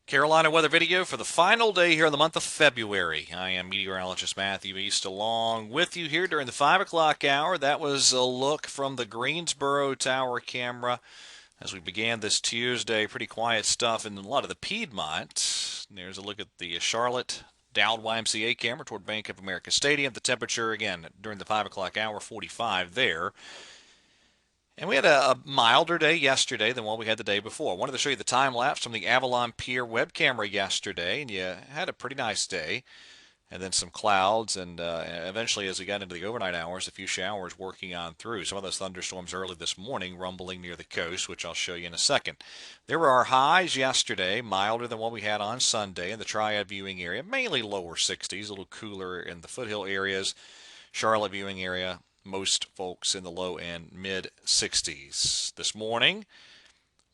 Carolina weather video for the final day here in the month of February. I am meteorologist Matthew East along with you here during the 5 o'clock hour. That was a look from the Greensboro Tower camera as we began this Tuesday. Pretty quiet stuff in a lot of the Piedmont. There's a look at the Charlotte Dowd YMCA camera toward Bank of America Stadium. The temperature, again, during the 5 o'clock hour, 45 there. And we had a milder day yesterday than what we had the day before. I wanted to show you the time lapse from the Avalon Pier web camera yesterday, and you had a pretty nice day. And then some clouds, and eventually, as we got into the overnight hours, a few showers working on through. Some of those thunderstorms early this morning rumbling near the coast, which I'll show you in a second. There were our highs yesterday, milder than what we had on Sunday in the Triad viewing area, mainly lower 60s, a little cooler in the foothill areas. Charlotte viewing area, most folks in the low and mid 60s. This morning,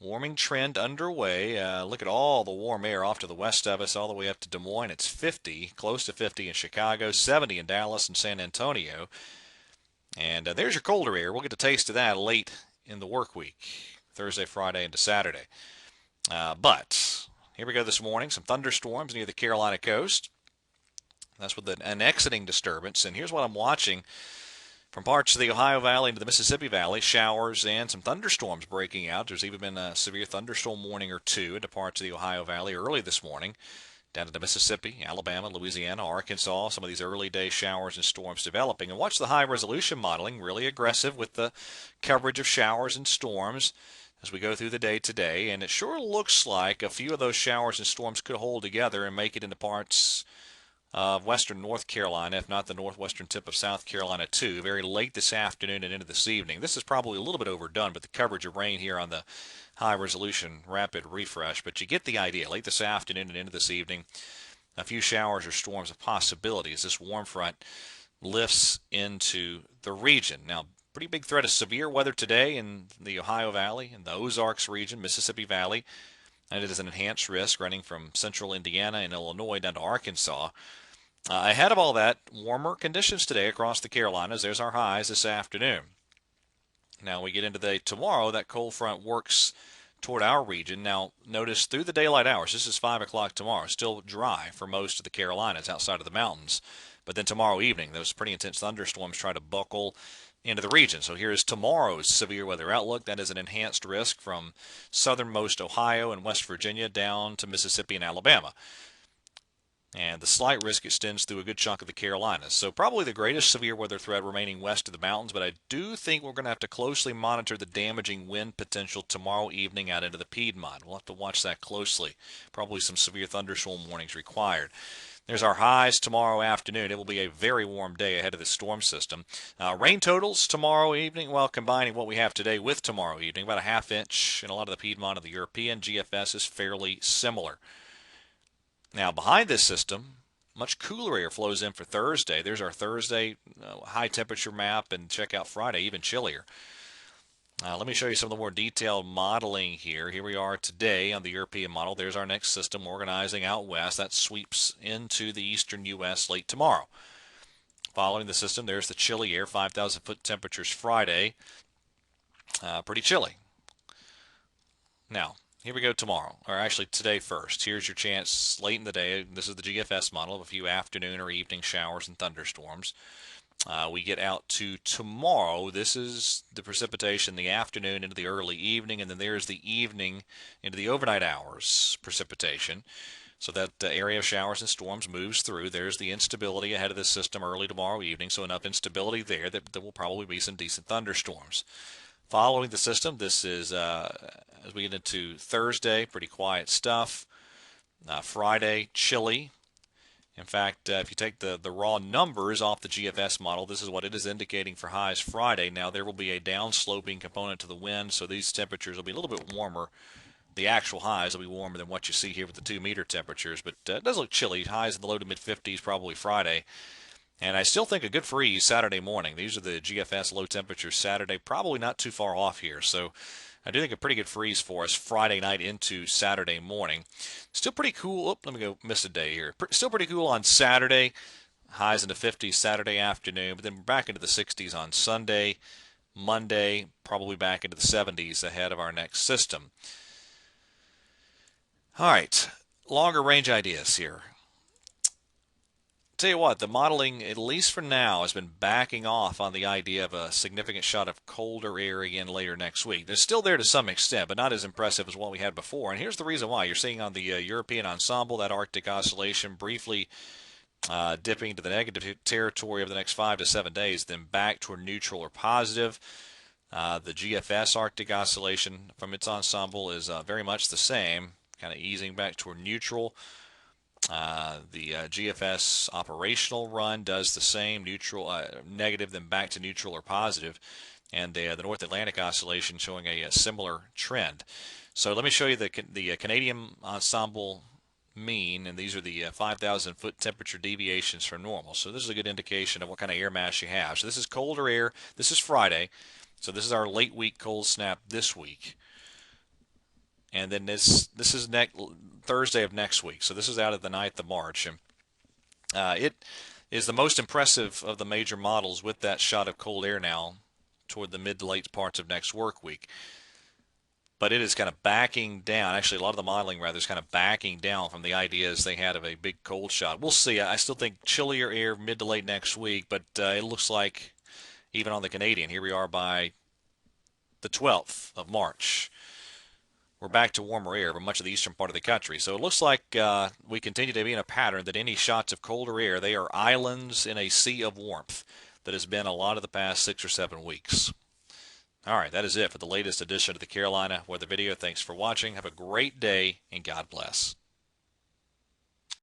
warming trend underway. Look at all the warm air off to the west of us, all the way up to Des Moines. It's 50, close to 50 in Chicago, 70 in Dallas and San Antonio. And there's your colder air. We'll get a taste of that late in the work week, Thursday, Friday, into Saturday. But here we go this morning. Some thunderstorms near the Carolina coast. That's with an exiting disturbance. And here's what I'm watching. From parts of the Ohio Valley into the Mississippi Valley, showers and some thunderstorms breaking out. There's even been a severe thunderstorm warning or two into parts of the Ohio Valley early this morning. Down to the Mississippi, Alabama, Louisiana, Arkansas, some of these early day showers and storms developing. And watch the high resolution modeling, really aggressive with the coverage of showers and storms as we go through the day today. And it sure looks like a few of those showers and storms could hold together and make it into parts of western North Carolina, if not the northwestern tip of South Carolina too, very late this afternoon and into this evening. This is probably a little bit overdone, but the coverage of rain here on the high-resolution rapid refresh. But you get the idea. Late this afternoon and into this evening, a few showers or storms of possibility as this warm front lifts into the region. Now, pretty big threat of severe weather today in the Ohio Valley, in the Ozarks region, Mississippi Valley. And it is an enhanced risk running from central Indiana and Illinois down to Arkansas. Ahead of all that, warmer conditions today across the Carolinas. There's our highs this afternoon. Now we get into the day tomorrow. That cold front works toward our region. Now notice through the daylight hours, this is 5 o'clock tomorrow, still dry for most of the Carolinas outside of the mountains. But then tomorrow evening, those pretty intense thunderstorms try to buckle into the region. So here's tomorrow's severe weather outlook. That is an enhanced risk from southernmost Ohio and West Virginia down to Mississippi and Alabama. And the slight risk extends through a good chunk of the Carolinas. So probably the greatest severe weather threat remaining west of the mountains, but I do think we're going to have to closely monitor the damaging wind potential tomorrow evening out into the Piedmont. We'll have to watch that closely. Probably some severe thunderstorm warnings required. There's our highs tomorrow afternoon. It will be a very warm day ahead of the storm system. Rain totals tomorrow evening, well, combining what we have today with tomorrow evening, about a half inch in a lot of the Piedmont of the European. GFS is fairly similar. Now, behind this system, much cooler air flows in for Thursday. There's our Thursday high temperature map, and check out Friday, even chillier. Let me show you some of the more detailed modeling here. Here we are today on the European model. There's our next system organizing out west. That sweeps into the eastern U.S. late tomorrow. Following the system, there's the chilly air, 5,000-foot temperatures Friday. Pretty chilly. Now, here we go tomorrow, or actually today first. Here's your chance late in the day. This is the GFS model of a few afternoon or evening showers and thunderstorms. We get out to tomorrow. This is the precipitation in the afternoon into the early evening, and then there's the evening into the overnight hours precipitation. So that area of showers and storms moves through. There's the instability ahead of this system early tomorrow evening, so enough instability there that there will probably be some decent thunderstorms. Following the system, this is, as we get into Thursday, pretty quiet stuff. Friday, chilly. In fact, if you take the raw numbers off the GFS model, this is what it is indicating for highs Friday. Now, there will be a downsloping component to the wind, so these temperatures will be a little bit warmer. The actual highs will be warmer than what you see here with the 2-meter temperatures, but it does look chilly. Highs in the low to mid-50s probably Friday. And I still think a good freeze Saturday morning. These are the GFS low temperatures Saturday, probably not too far off here. So I do think a pretty good freeze for us Friday night into Saturday morning. Still pretty cool. Oh, let me go miss a day here. Still pretty cool on Saturday. Highs in the 50s Saturday afternoon, but then we're back into the 60s on Sunday. Monday, probably back into the 70s ahead of our next system. All right. longer range ideas here. Tell you what, the modeling, at least for now, has been backing off on the idea of a significant shot of colder air again later next week. They're still there to some extent, but not as impressive as what we had before. And here's the reason why. You're seeing on the European ensemble that Arctic oscillation briefly dipping into the negative territory over the next 5 to 7 days, then back toward neutral or positive. The GFS Arctic oscillation from its ensemble is very much the same, kind of easing back toward neutral. The GFS operational run does the same, neutral, negative, then back to neutral or positive, and the North Atlantic oscillation showing a similar trend. So let me show you the Canadian ensemble mean, and these are the 5,000 foot temperature deviations from normal. So this is a good indication of what kind of air mass you have. So this is colder air. This is Friday. So this is our late week cold snap this week. And then this is Thursday of next week. So this is out of the 9th of March. And it is the most impressive of the major models with that shot of cold air now toward the mid to late parts of next work week. But it is kind of backing down. Actually, a lot of the modeling, rather, is kind of backing down from the ideas they had of a big cold shot. We'll see. I still think chillier air mid to late next week, but it looks like even on the Canadian, here we are by the 12th of March. We're back to warmer air for much of the eastern part of the country. So it looks like we continue to be in a pattern that any shots of colder air, they are islands in a sea of warmth that has been a lot of the past 6 or 7 weeks. All right, that is it for the latest edition of the Carolina Weather Video. Thanks for watching. Have a great day, and God bless.